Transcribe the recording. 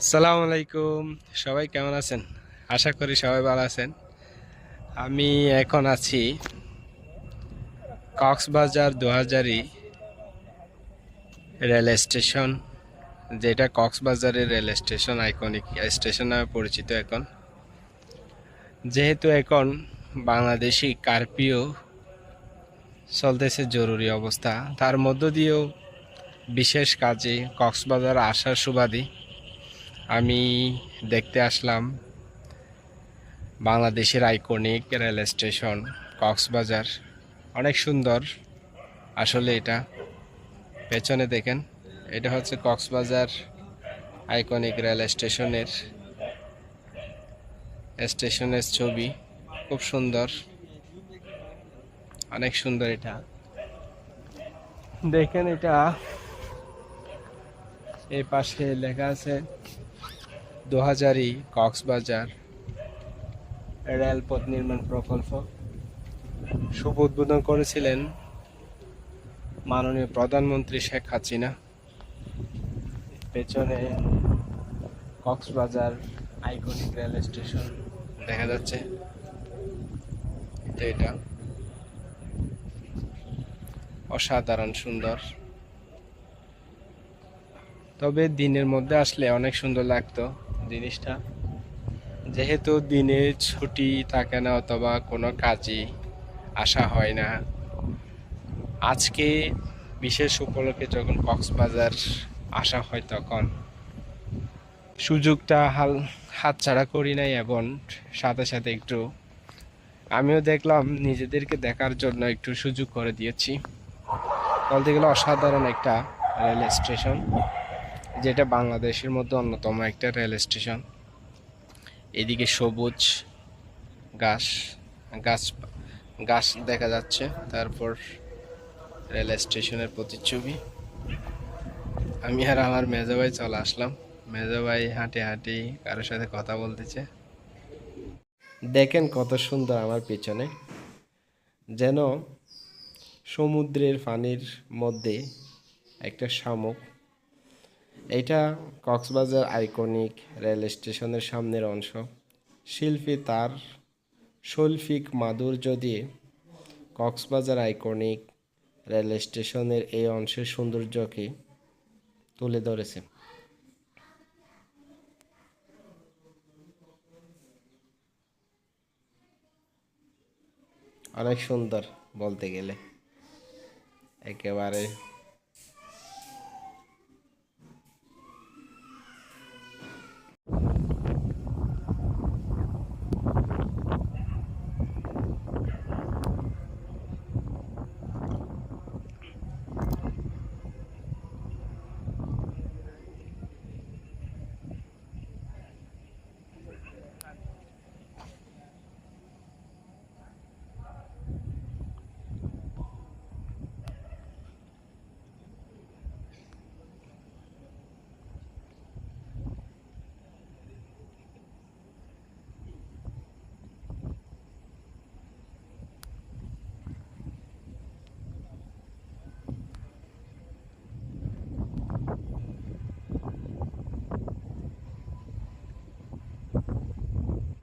আসসালামু আলাইকুম। সবাই কেমন আছেন? আশা করি সবাই ভালো আছেন। আমি এখন আছি কক্সবাজার দুহাজারি রেল স্টেশন, যেটা কক্সবাজারের রেল স্টেশন, আইকনিক স্টেশন নামে পরিচিত। এখন যেহেতু এখন বাংলাদেশি কারফিউ চলতেছে, জরুরি অবস্থা, তার মধ্য দিয়েও বিশেষ কাজে কক্সবাজার আসার সুবাদে আমি দেখতে আসলাম বাংলাদেশের আইকনিক রেল স্টেশন কক্সবাজার। অনেক সুন্দর আসলে। এটা পেছনে দেখেন, এটা হচ্ছে কক্সবাজার আইকনিক রেল স্টেশনের ছবি। খুব সুন্দর, অনেক সুন্দর। এটা দেখেন, এটা এই পাশে লেখা আছে দুহাজারি কক্সবাজার রেলপথ নির্মাণ প্রকল্প। শুভ উদ্বোধন করেছিলেন মাননীয় প্রধানমন্ত্রী শেখ হাসিনা। পেছনে কক্সবাজার আইকনিক রেল স্টেশন দেখা যাচ্ছে। এটা অসাধারণ সুন্দর। তবে দিনের মধ্যে আসলে অনেক সুন্দর লাগতো জিনিসটা, যেহেতু দিনে ছুটি থাকে না অথবা কোনো কাজই আসা হয় না। আজকে বিশেষ উপলক্ষে যখন কক্সবাজার আসা হয়, তখন সুযোগটা হাতছাড়া করি নাই, এবং সাথে সাথে একটু আমিও দেখলাম, নিজেদেরকে দেখার জন্য একটু সুযোগ করে দিয়েছি। বলতে গেলে অসাধারণ একটা রেল স্টেশন, যেটা বাংলাদেশের মধ্যে অন্যতম একটা রেল স্টেশন। এদিকে সবুজ ঘাস গাছ গাছ দেখা যাচ্ছে। তারপর রেল স্টেশনের প্রতিচ্ছবি। আমি আর আমার মেজো ভাই চলে আসলাম। মেজো ভাই হাঁটে হাঁটি কারোর সাথে কথা বলতেছে। দেখেন কত সুন্দর আমার পেছনে, যেন সমুদ্রের পানির মধ্যে একটা শামুক। এটা কক্সবাজার আইকনিক রেল স্টেশনের সামনের অংশ। শিল্পী তার শৈল্পিক মাধুর্য দিয়ে কক্সবাজার আইকনিক রেল স্টেশনের এই অংশের সৌন্দর্যকে তুলে ধরেছে। অনেক সুন্দর বলতে গেলে, একেবারে